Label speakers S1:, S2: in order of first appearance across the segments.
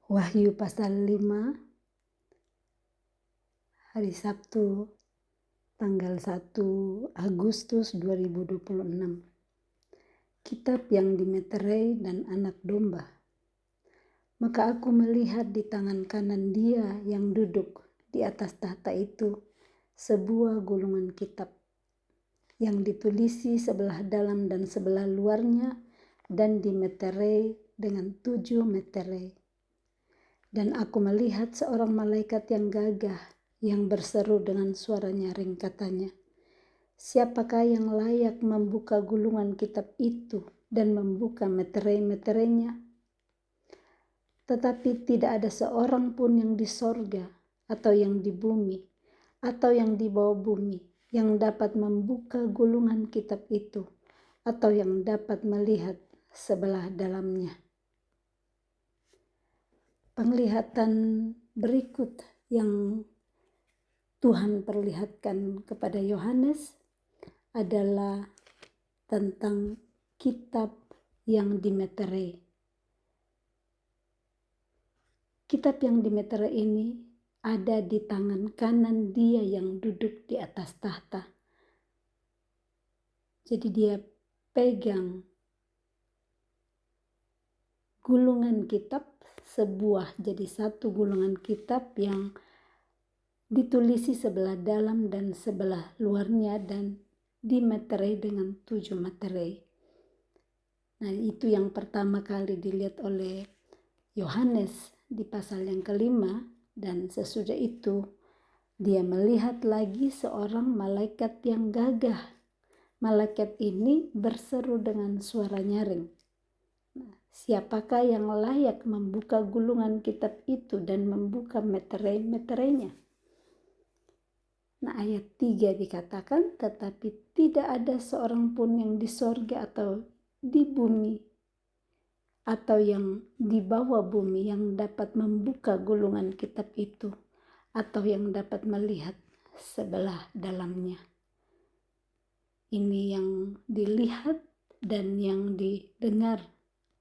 S1: Wahyu pasal 5, hari Sabtu, tanggal 1 Agustus 2026. Kitab yang dimeterai dan anak domba. Maka aku melihat di tangan kanan Dia yang duduk di atas tahta itu sebuah gulungan kitab yang ditulisi sebelah dalam dan sebelah luarnya dan dimeterai dengan 7 meterai. Dan aku melihat seorang malaikat yang gagah yang berseru dengan suara nyaring, katanya, "Siapakah yang layak membuka gulungan kitab itu dan membuka meterai-meterainya?" Tetapi tidak ada seorang pun yang di sorga atau yang di bumi atau yang di bawah bumi yang dapat membuka gulungan kitab itu atau yang dapat melihat sebelah dalamnya. Penglihatan berikut yang Tuhan perlihatkan kepada Yohanes adalah tentang kitab yang dimeterai. Kitab yang dimeterai ini ada di tangan kanan Dia yang duduk di atas tahta. Jadi Dia pegang gulungan kitab, jadi satu gulungan kitab yang ditulisi sebelah dalam dan sebelah luarnya dan dimeterai dengan 7 meterai. Nah, itu yang pertama kali dilihat oleh Yohanes di pasal yang kelima, dan sesudah itu dia melihat lagi seorang malaikat yang gagah. Malaikat ini berseru dengan suara nyaring. Nah, siapakah yang layak membuka gulungan kitab itu dan membuka meterai-meterainya? Nah, ayat 3 dikatakan, tetapi tidak ada seorang pun yang di sorga atau di bumi atau yang di bawah bumi yang dapat membuka gulungan kitab itu atau yang dapat melihat sebelah dalamnya. Ini yang dilihat dan yang didengar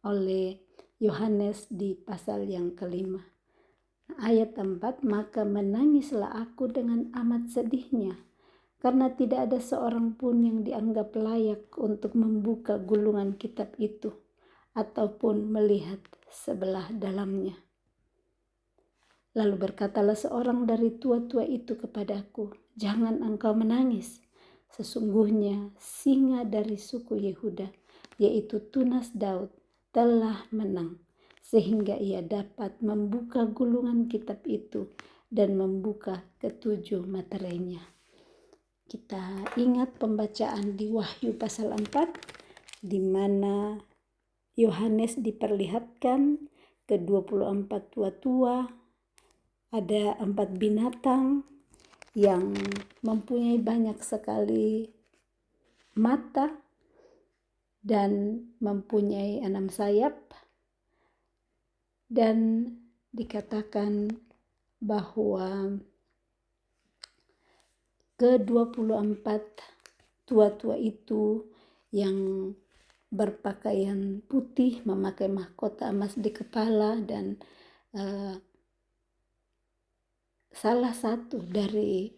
S1: oleh Yohanes di pasal yang kelima. Ayat 4, maka menangislah aku dengan amat sedihnya, karena tidak ada seorang pun yang dianggap layak untuk membuka gulungan kitab itu, ataupun melihat sebelah dalamnya. Lalu berkatalah seorang dari tua-tua itu kepadaku, "Jangan engkau menangis. Sesungguhnya singa dari suku Yehuda, yaitu tunas Daud, telah menang, sehingga ia dapat membuka gulungan kitab itu dan membuka ke-7 meterainya." Kita ingat pembacaan di Wahyu pasal 4, di mana Yohanes diperlihatkan ke-24 tua-tua, ada 4 binatang yang mempunyai banyak sekali mata dan mempunyai 6 sayap, dan dikatakan bahwa ke-24 tua-tua itu yang berpakaian putih, memakai mahkota emas di kepala, dan salah satu dari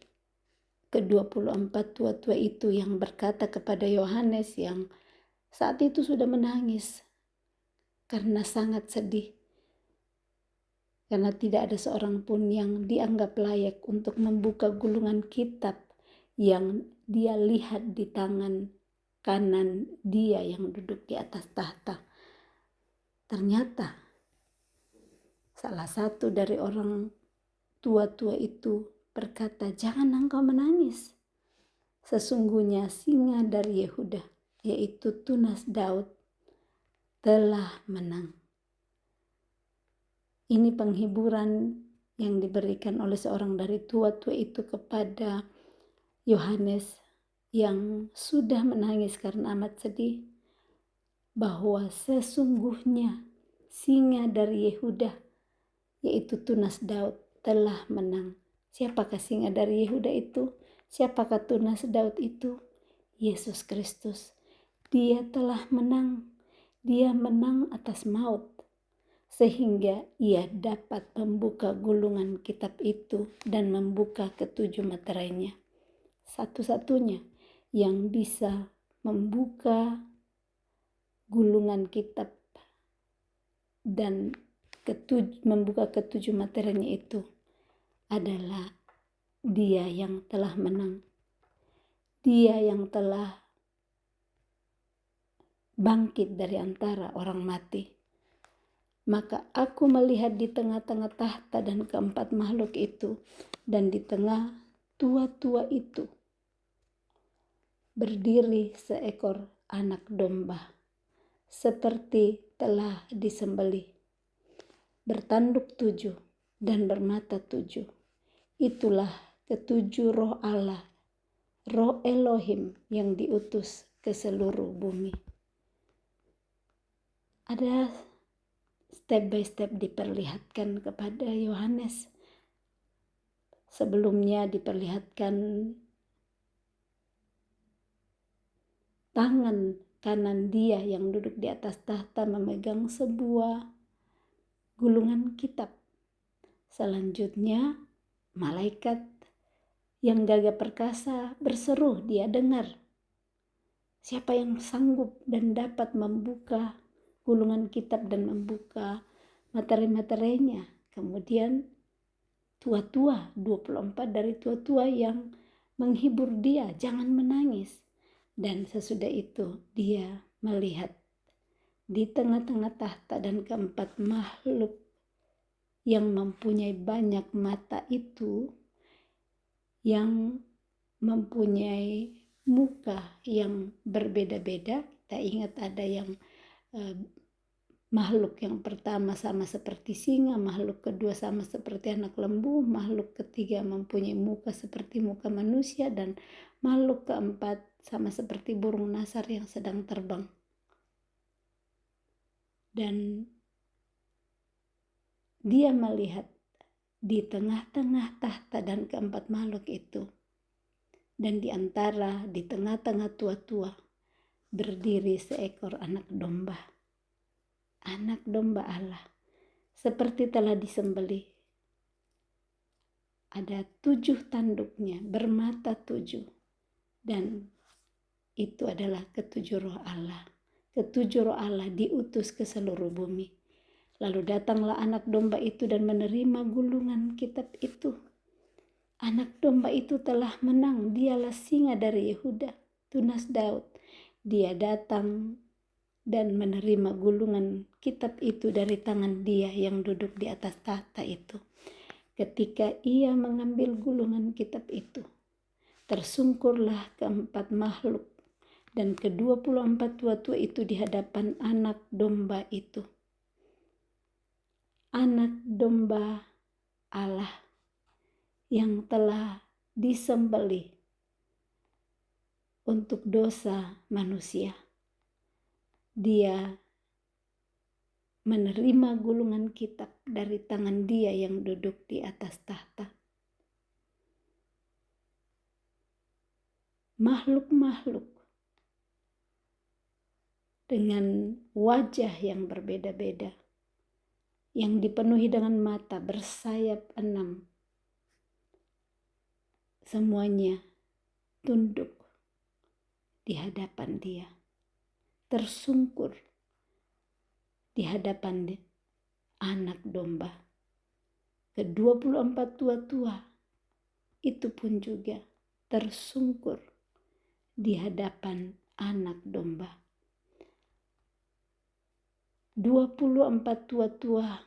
S1: ke-24 tua-tua itu yang berkata kepada Yohanes yang saat itu sudah menangis karena sangat sedih, karena tidak ada seorang pun yang dianggap layak untuk membuka gulungan kitab yang dia lihat di tangan kanan Dia yang duduk di atas tahta. Ternyata salah satu dari orang tua-tua itu berkata, "Jangan engkau menangis. Sesungguhnya singa dari Yehuda, yaitu tunas Daud, telah menang." Ini penghiburan yang diberikan oleh seorang dari tua-tua itu kepada Yohanes yang sudah menangis karena amat sedih, bahwa sesungguhnya singa dari Yehuda, yaitu tunas Daud, telah menang. Siapakah singa dari Yehuda itu? Siapakah tunas Daud itu? Yesus Kristus. Dia telah menang. Dia menang atas maut. sehingga ia dapat membuka gulungan kitab itu dan membuka ketujuh materainya. Satu-satunya yang bisa membuka gulungan kitab dan membuka ketujuh materainya itu adalah Dia yang telah menang. Dia yang telah bangkit dari antara orang mati. Maka aku melihat di tengah-tengah tahta dan keempat makhluk itu, dan di tengah tua-tua itu berdiri seekor anak domba, seperti telah disembelih, bertanduk 7 dan bermata 7. Itulah ketujuh roh Allah, roh Elohim yang diutus ke seluruh bumi. Ada step by step diperlihatkan kepada Yohanes. Sebelumnya diperlihatkan tangan kanan Dia yang duduk di atas tahta memegang sebuah gulungan kitab. Selanjutnya malaikat yang gagah perkasa berseru, dia dengar. Siapa yang sanggup dan dapat membuka gulungan kitab dan membuka materi-materinya? Kemudian tua-tua, 24 dari tua-tua yang menghibur dia, jangan menangis. Dan sesudah itu dia melihat di tengah-tengah tahta dan keempat makhluk yang mempunyai banyak mata itu, yang mempunyai muka yang berbeda-beda. Kita ingat ada yang makhluk yang pertama sama seperti singa, makhluk kedua sama seperti anak lembu, makhluk ketiga mempunyai muka seperti muka manusia, dan makhluk keempat sama seperti burung nasar yang sedang terbang. Dan dia melihat di tengah-tengah tahta dan keempat makhluk itu, dan di antara di tengah-tengah tua-tua berdiri seekor anak domba. Anak domba Allah, seperti telah disembelih. Ada 7 tanduknya, bermata 7. Dan itu adalah ketujuh roh Allah. Ketujuh roh Allah diutus ke seluruh bumi. Lalu datanglah anak domba itu dan menerima gulungan kitab itu. Anak domba itu telah menang. Dialah singa dari Yehuda, tunas Daud. Dia datang dan menerima gulungan kitab itu dari tangan Dia yang duduk di atas tahta itu. Ketika ia mengambil gulungan kitab itu, tersungkurlah keempat makhluk dan ke-24 tua-tua itu di hadapan anak domba itu. Anak domba Allah yang telah disembelih untuk dosa manusia. Dia menerima gulungan kitab dari tangan Dia yang duduk di atas tahta. Makhluk-makhluk dengan wajah yang berbeda-beda, yang dipenuhi dengan mata bersayap 6, semuanya tunduk di hadapan Dia, tersungkur di hadapan anak domba. Ke-24 tua-tua itu pun juga tersungkur di hadapan anak domba. 24 tua-tua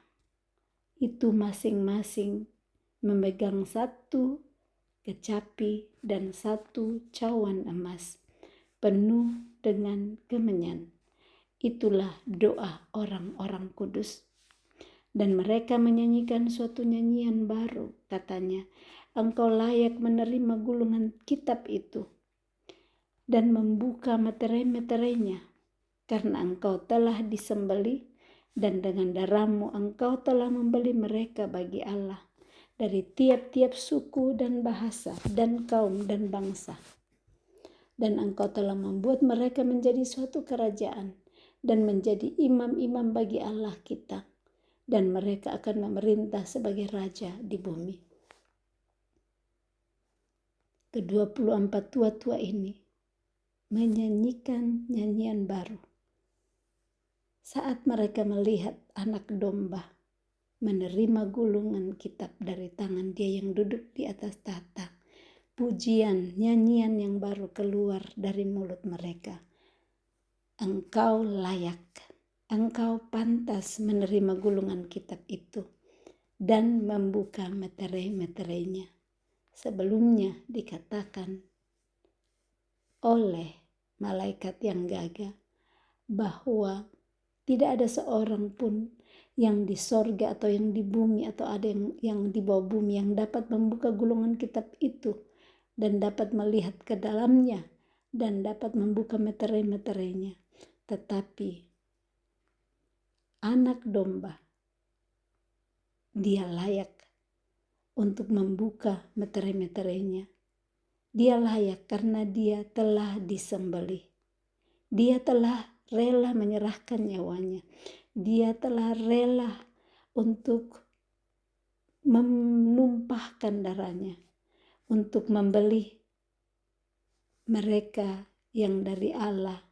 S1: itu masing-masing memegang 1 kecapi dan 1 cawan emas penuh dengan kemenyan. Itulah doa orang-orang kudus. Dan mereka menyanyikan suatu nyanyian baru, katanya, Engkau layak menerima gulungan kitab itu dan membuka materai-materainya, karena Engkau telah disembelih dan dengan darahmu Engkau telah membeli mereka bagi Allah dari tiap-tiap suku dan bahasa dan kaum dan bangsa. Dan Engkau telah membuat mereka menjadi suatu kerajaan dan menjadi imam-imam bagi Allah kita. dan mereka akan memerintah sebagai raja di bumi. Ke-24 tua-tua ini menyanyikan nyanyian baru saat mereka melihat anak domba menerima gulungan kitab dari tangan dia yang duduk di atas tahta. Pujian, nyanyian yang baru keluar dari mulut mereka. Engkau layak, engkau pantas menerima gulungan kitab itu dan membuka meterai-meterainya. Sebelumnya dikatakan oleh malaikat yang gagah bahwa tidak ada seorang pun yang di sorga atau yang di bumi atau ada yang di bawah bumi yang dapat membuka gulungan kitab itu dan dapat melihat ke dalamnya dan dapat membuka meterai-meterainya. Tetapi anak domba, dia layak untuk membuka meterai-meterainya. Dia layak karena dia telah disembelih. Dia telah rela menyerahkan nyawanya. Dia telah rela untuk menumpahkan darahnya untuk membeli mereka yang dari Allah,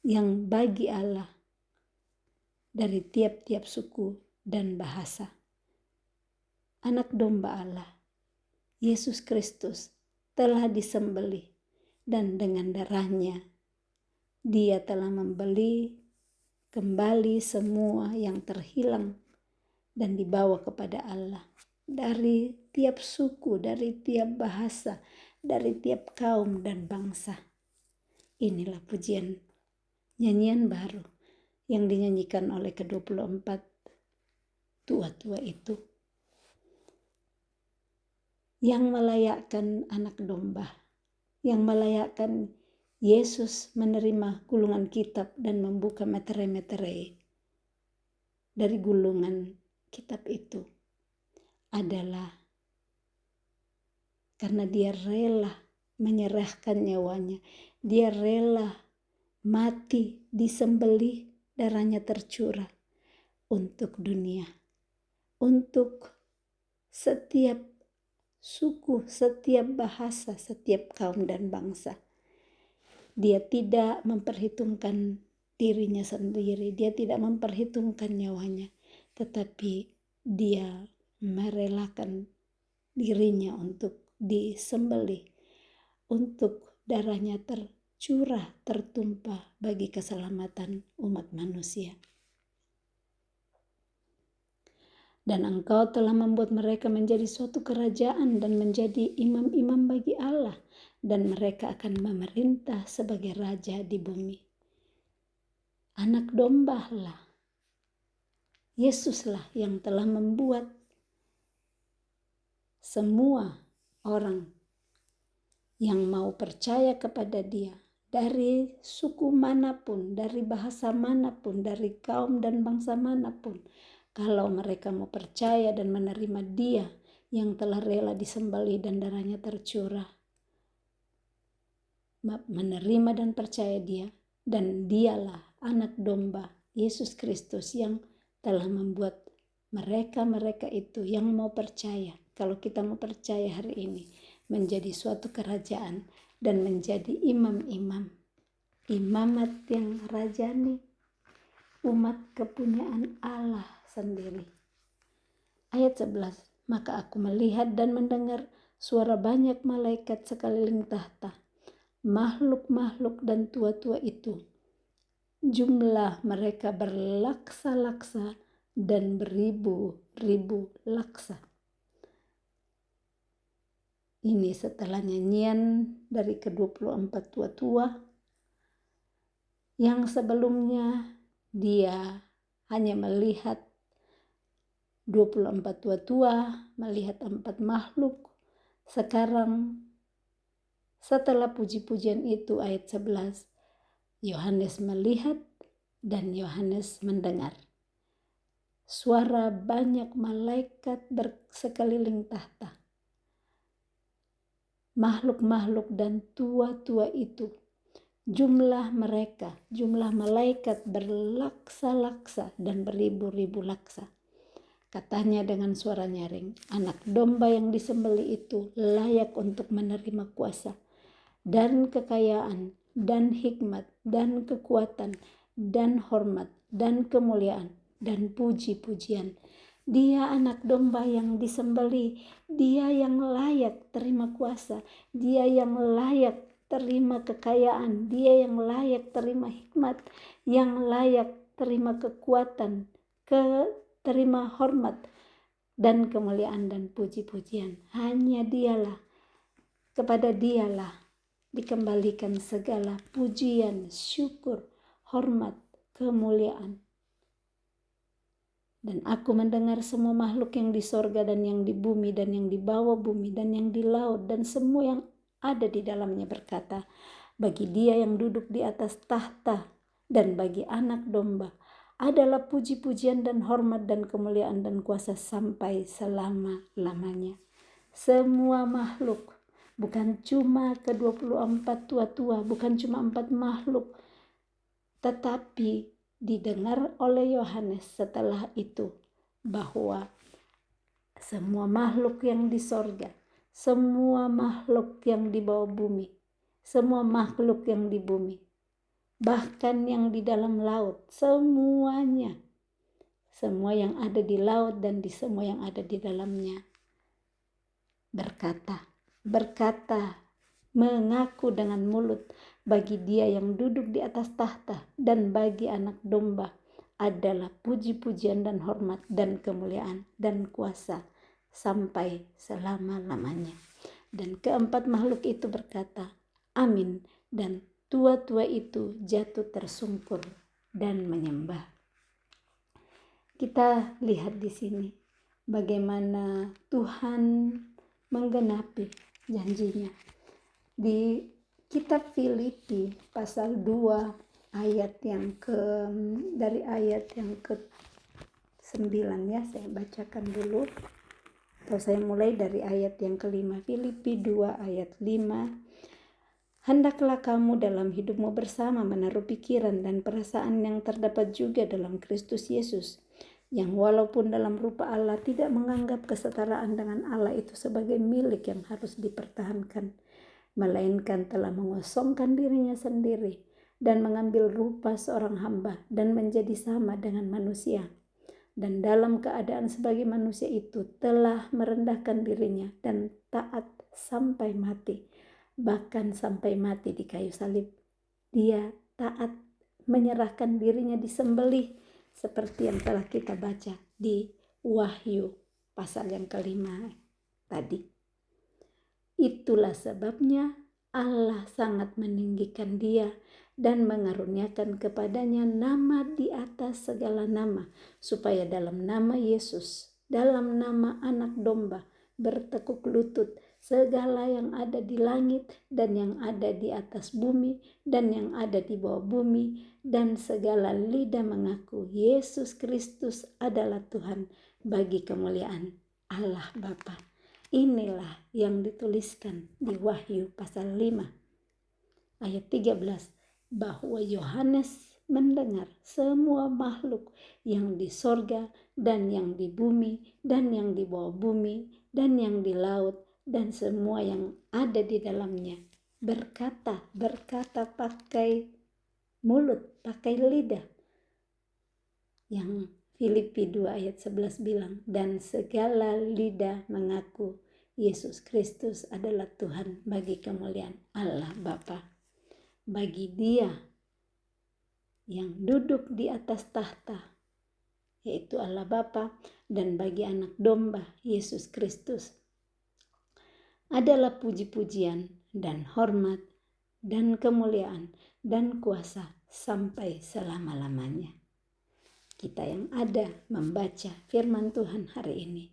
S1: yang bagi Allah, dari tiap-tiap suku dan bahasa. Anak domba Allah, Yesus Kristus, telah disembelih dan dengan darahnya dia telah membeli kembali semua yang terhilang dan dibawa kepada Allah. Dari tiap suku, dari tiap bahasa, dari tiap kaum dan bangsa. Inilah pujian, nyanyian baru yang dinyanyikan oleh ke-24 tua-tua itu. Yang melayakkan anak domba, yang melayakkan Yesus menerima gulungan kitab dan membuka meterai-meterai dari gulungan kitab itu adalah karena dia rela menyerahkan nyawanya. Dia rela mati, disembelih, darahnya tercurah untuk dunia, untuk setiap suku, setiap bahasa, setiap kaum dan bangsa. Dia tidak memperhitungkan dirinya sendiri, dia tidak memperhitungkan nyawanya, tetapi dia merelakan dirinya untuk disembelih, untuk darahnya tercurah, tertumpah bagi keselamatan umat manusia. Dan engkau telah membuat mereka menjadi suatu kerajaan dan menjadi imam-imam bagi Allah, dan mereka akan memerintah sebagai raja di bumi. Anak domba lah, Yesuslah yang telah membuat semua orang yang mau percaya kepada Dia, dari suku manapun, dari bahasa manapun, dari kaum dan bangsa manapun, kalau mereka mau percaya dan menerima Dia yang telah rela disembelih dan darahnya tercurah, menerima dan percaya Dia, dan Dialah anak domba Yesus Kristus yang telah membuat mereka itu yang mau percaya, kalau kita mau percaya hari ini, menjadi suatu kerajaan dan menjadi imam-imam, imamat yang rajani, umat kepunyaan Allah sendiri. Ayat 11, maka aku melihat dan mendengar suara banyak malaikat sekeliling tahta, makhluk-makhluk dan tua-tua itu. Jumlah mereka berlaksa-laksa dan beribu-ribu laksa. Ini setelah nyanyian dari ke-24 tua-tua yang sebelumnya dia hanya melihat 24 tua-tua, melihat 4 makhluk. Sekarang setelah puji-pujian itu ayat 11, Yohanes melihat dan Yohanes mendengar suara banyak malaikat bersekeliling tahta. Makhluk-makhluk dan tua-tua itu jumlah mereka, jumlah malaikat berlaksa-laksa dan beribu-ribu laksa. Katanya dengan suara nyaring, anak domba yang disembelih itu layak untuk menerima kuasa dan kekayaan dan hikmat dan kekuatan dan hormat dan kemuliaan dan puji-pujian. Dia anak domba yang disembelih, dia yang layak terima kuasa, dia yang layak terima kekayaan, dia yang layak terima hikmat, yang layak terima kekuatan, terima hormat dan kemuliaan dan puji-pujian. Hanya dialah, kepada dialah dikembalikan segala pujian, syukur, hormat, kemuliaan. Dan aku mendengar semua makhluk yang di sorga dan yang di bumi dan yang di bawah bumi dan yang di laut dan semua yang ada di dalamnya berkata, bagi dia yang duduk di atas tahta dan bagi anak domba adalah puji-pujian dan hormat dan kemuliaan dan kuasa sampai selama-lamanya. Semua makhluk, bukan cuma ke-24 tua-tua, bukan cuma 4 makhluk, tetapi didengar oleh Yohanes setelah itu bahwa semua makhluk yang di sorga, semua makhluk yang di bawah bumi, semua makhluk yang di bumi, bahkan yang di dalam laut, semuanya, semua yang ada di laut dan di semua yang ada di dalamnya berkata, mengaku dengan mulut, bagi dia yang duduk di atas tahta dan bagi anak domba adalah puji-pujian dan hormat dan kemuliaan dan kuasa sampai selama-lamanya. Dan keempat makhluk itu berkata, amin, dan tua-tua itu jatuh tersungkur dan menyembah. Kita lihat di sini bagaimana Tuhan menggenapi janjinya. Di kitab Filipi pasal 2 ayat yang dari ayat yang ke-9 ya, saya bacakan dulu. Atau saya mulai dari ayat yang ke-5. Filipi 2 ayat 5. Hendaklah kamu dalam hidupmu bersama menaruh pikiran dan perasaan yang terdapat juga dalam Kristus Yesus, yang walaupun dalam rupa Allah tidak menganggap kesetaraan dengan Allah itu sebagai milik yang harus dipertahankan, melainkan telah mengosongkan dirinya sendiri dan mengambil rupa seorang hamba dan menjadi sama dengan manusia. Dan dalam keadaan sebagai manusia itu telah merendahkan dirinya dan taat sampai mati, bahkan sampai mati di kayu salib. Dia taat menyerahkan dirinya disembelih seperti yang telah kita baca di Wahyu pasal yang ke-5 tadi. Itulah sebabnya Allah sangat meninggikan dia dan mengaruniakan kepadanya nama di atas segala nama, supaya dalam nama Yesus, dalam nama anak domba, bertekuk lutut segala yang ada di langit dan yang ada di atas bumi dan yang ada di bawah bumi, dan segala lidah mengaku Yesus Kristus adalah Tuhan, bagi kemuliaan Allah Bapa. Inilah yang dituliskan di Wahyu pasal 5 ayat 13, bahwa Yohanes mendengar semua makhluk yang di sorga dan yang di bumi dan yang di bawah bumi dan yang di laut dan semua yang ada di dalamnya berkata pakai mulut, pakai lidah. Yang Filipi 2 ayat 11 bilang, dan segala lidah mengaku Yesus Kristus adalah Tuhan, bagi kemuliaan Allah Bapa. Bagi dia yang duduk di atas tahta, yaitu Allah Bapa, dan bagi anak domba Yesus Kristus adalah puji-pujian dan hormat dan kemuliaan dan kuasa sampai selama-lamanya. Kita yang ada membaca firman Tuhan hari ini,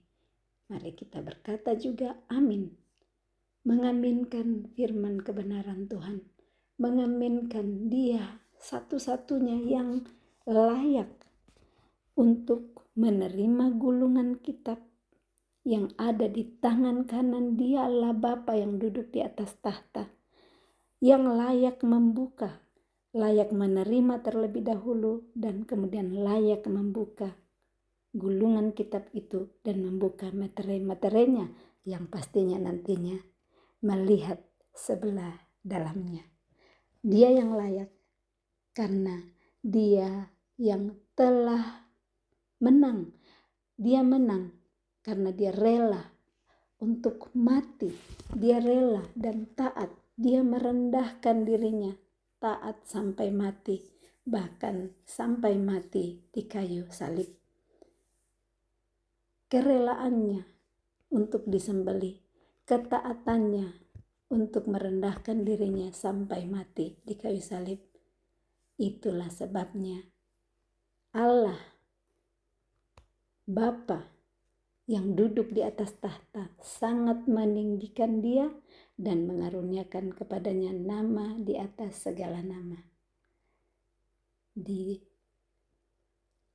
S1: mari kita berkata juga amin. Mengaminkan firman kebenaran Tuhan, mengaminkan dia satu-satunya yang layak untuk menerima gulungan kitab yang ada di tangan kanan dia, Allah Bapa yang duduk di atas tahta, yang layak membuka layak menerima terlebih dahulu, dan kemudian layak membuka gulungan kitab itu dan membuka materi-materinya yang pastinya nantinya melihat sebelah dalamnya. Dia yang layak karena dia yang telah menang. Dia menang karena dia rela untuk mati. Dia rela dan taat. Dia merendahkan dirinya, taat sampai mati, bahkan sampai mati di kayu salib. Kerelaannya untuk disembelih, ketaatannya untuk merendahkan dirinya sampai mati di kayu salib. Itulah sebabnya Allah Bapa yang duduk di atas tahta sangat meninggikan dia dan mengaruniakan kepadanya nama di atas segala nama. Di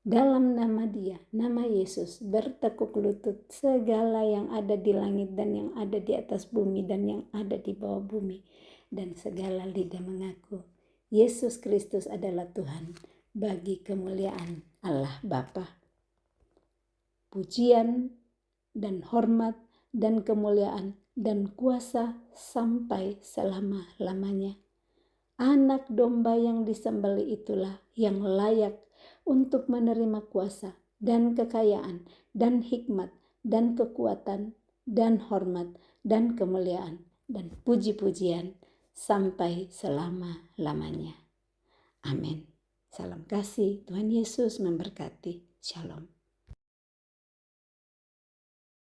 S1: dalam nama dia, nama Yesus, bertekuk lutut segala yang ada di langit dan yang ada di atas bumi dan yang ada di bawah bumi. Dan segala lidah mengaku Yesus Kristus adalah Tuhan, bagi kemuliaan Allah Bapa. Pujian dan hormat dan kemuliaan dan kuasa sampai selama-lamanya. Anak domba yang disembelih itulah yang layak untuk menerima kuasa dan kekayaan dan hikmat dan kekuatan dan hormat dan kemuliaan dan puji-pujian sampai selama-lamanya. Amin. Salam kasih, Tuhan Yesus memberkati. Shalom.